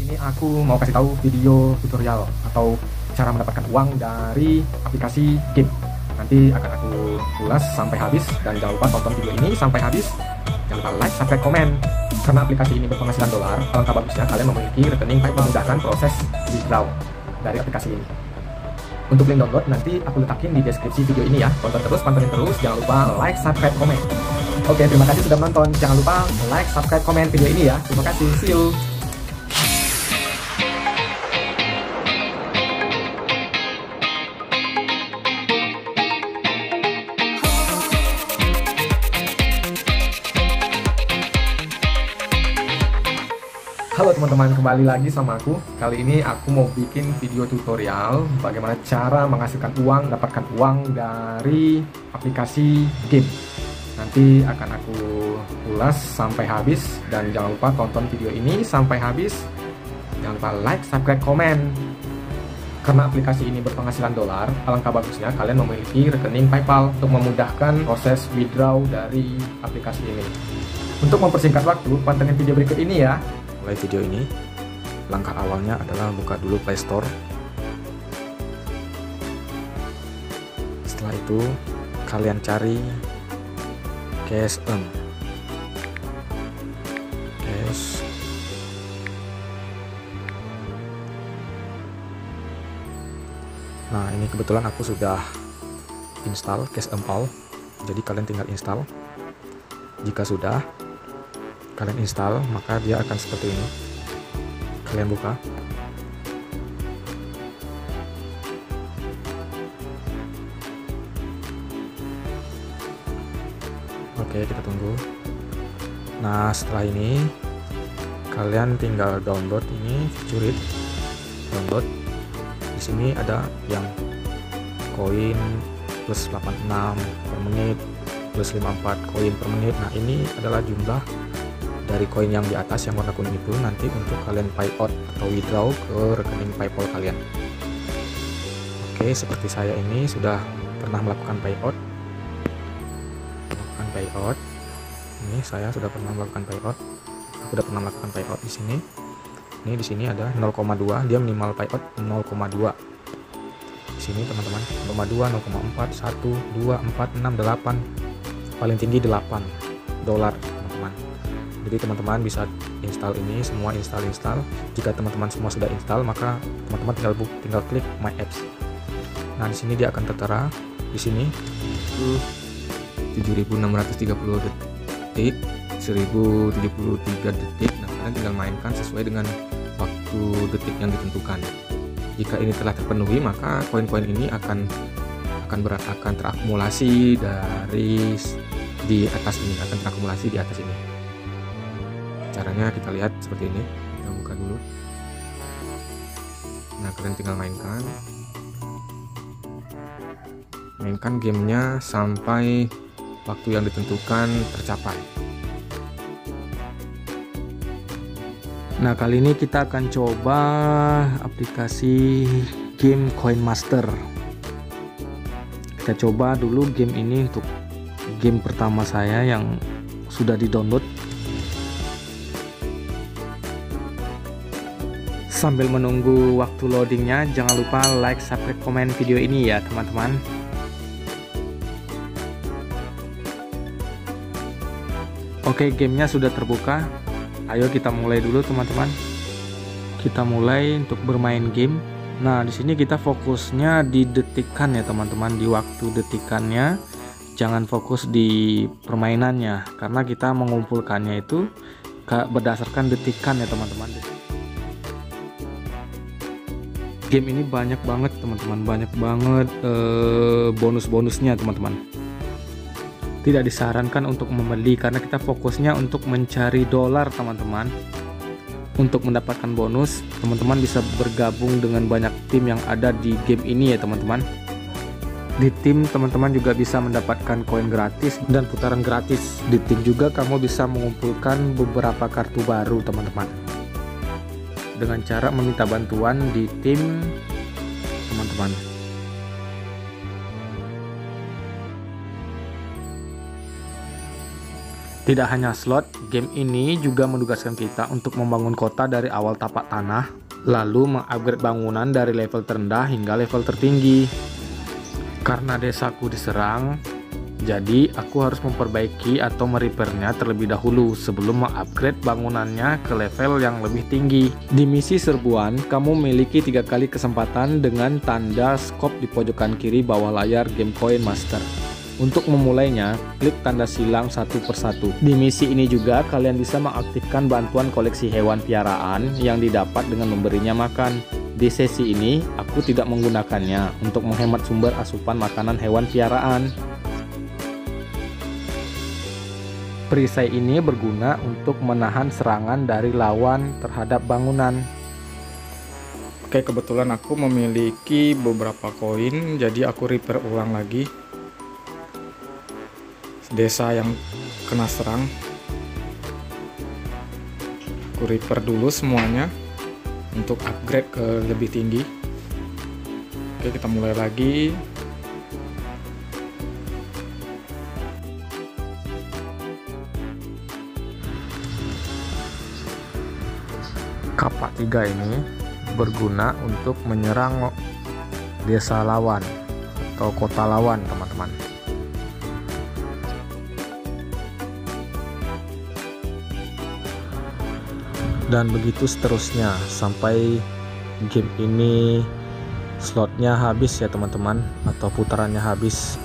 ini aku mau kasih tahu video tutorial atau cara mendapatkan uang dari aplikasi game. Nanti akan aku ulas sampai habis dan jangan lupa tonton video ini sampai habis. Jangan lupa like, subscribe, komen. Karena aplikasi ini berpenghasilan dolar, alangkah bagusnya kalian memiliki rekening PayPal memudahkan proses withdraw dari aplikasi ini. Untuk link download nanti aku letakin di deskripsi video ini ya. Tonton terus, pantengin terus, jangan lupa like, subscribe, komen. Oke, terima kasih sudah menonton. Jangan lupa like, subscribe, komen video ini ya. Terima kasih, see you. Halo teman-teman, kembali lagi sama aku. Kali ini aku mau bikin video tutorial bagaimana cara menghasilkan uang, dapatkan uang dari aplikasi game. Nanti akan aku ulas sampai habis dan jangan lupa tonton video ini sampai habis. Jangan lupa like, subscribe, komen. Karena aplikasi ini berpenghasilan dolar, alangkah bagusnya kalian memiliki rekening PayPal untuk memudahkan proses withdraw dari aplikasi ini. Untuk mempersingkat waktu, pantengin video berikut ini ya. Mulai video ini, langkah awalnya adalah buka dulu Play Store. Setelah itu kalian cari KSM. Nah, ini kebetulan aku sudah install KSM All, jadi kalian tinggal install. Jika sudah kalian install, maka dia akan seperti ini. Kalian buka. Oke, kita tunggu. Nah, setelah ini kalian tinggal download ini, Curit. Download. Di sini ada yang koin plus 86 per menit, plus 54 koin per menit. Nah, ini adalah jumlah dari koin yang di atas yang warna kuning itu nanti untuk kalian payout atau withdraw ke rekening PayPal kalian. Oke, seperti saya ini sudah pernah melakukan payout. Ini saya sudah pernah melakukan payout. Aku sudah pernah melakukan payout di sini. Ini di sini ada 0,2, dia minimal payout 0,2. Di sini teman-teman, 0,2, 0,4, 1, 2, 4, 6, 8. Paling tinggi 8 dolar, teman-teman. Jadi teman-teman bisa install ini, semua install. Jika teman-teman semua sudah install, maka teman-teman tinggal klik My Apps. Nah, di sini dia akan tertera di sini 7.630 detik, 1.073 detik. Nah, kalian tinggal mainkan sesuai dengan waktu detik yang ditentukan. Jika ini telah terpenuhi, maka koin-koin ini akan terakumulasi di atas ini. Caranya kita lihat seperti ini. Kita buka dulu. Nah, kalian tinggal mainkan gamenya sampai waktu yang ditentukan tercapai. Nah, kali ini kita akan coba aplikasi game Coin Master. Kita coba dulu game ini untuk game pertama saya yang sudah di-download. Sambil menunggu waktu loadingnya, jangan lupa like, subscribe, komen video ini ya teman-teman. Oke, gamenya sudah terbuka. Ayo kita mulai dulu teman-teman. Kita mulai untuk bermain game. Nah, di sini kita fokusnya di detikan ya teman-teman, di waktu detikannya. Jangan fokus di permainannya, karena kita mengumpulkannya itu berdasarkan detikan ya teman-teman. Game ini banyak banget teman-teman, bonus-bonusnya teman-teman. Tidak disarankan untuk membeli karena kita fokusnya untuk mencari dolar teman-teman. Untuk mendapatkan bonus, teman-teman bisa bergabung dengan banyak tim yang ada di game ini ya teman-teman. Di tim teman-teman juga bisa mendapatkan koin gratis dan putaran gratis. Di tim juga kamu bisa mengumpulkan beberapa kartu baru teman-teman, dengan cara meminta bantuan di tim teman-teman. Tidak hanya slot, game ini juga menugaskan kita untuk membangun kota dari awal tapak tanah, lalu mengupgrade bangunan dari level terendah hingga level tertinggi. Karena desaku diserang, jadi aku harus memperbaiki atau merepairnya terlebih dahulu sebelum mengupgrade bangunannya ke level yang lebih tinggi. Di misi serbuan, kamu memiliki 3 kali kesempatan dengan tanda skop di pojokan kiri bawah layar Game Coin Master. Untuk memulainya, klik tanda silang satu persatu. Di misi ini juga kalian bisa mengaktifkan bantuan koleksi hewan piaraan yang didapat dengan memberinya makan. Di sesi ini, aku tidak menggunakannya untuk menghemat sumber asupan makanan hewan piaraan. Perisai ini berguna untuk menahan serangan dari lawan terhadap bangunan. Oke, kebetulan aku memiliki beberapa koin, jadi aku repair ulang lagi desa yang kena serang. Aku repair dulu semuanya untuk upgrade ke lebih tinggi. Oke, kita mulai lagi. Kapak 3 ini berguna untuk menyerang desa lawan atau kota lawan, teman-teman. Dan begitu seterusnya sampai game ini slotnya habis ya teman-teman, atau putarannya habis.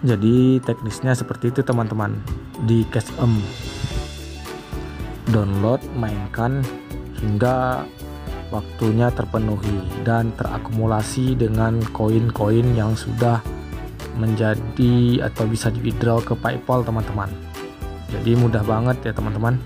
Jadi teknisnya seperti itu teman-teman. Di cash download, mainkan hingga waktunya terpenuhi dan terakumulasi dengan koin-koin yang sudah menjadi atau bisa di withdraw ke PayPal teman-teman. Jadi mudah banget ya teman-teman.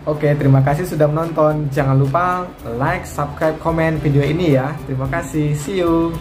Oke, terima kasih sudah menonton. Jangan lupa like, subscribe, komen video ini ya. Terima kasih. See you.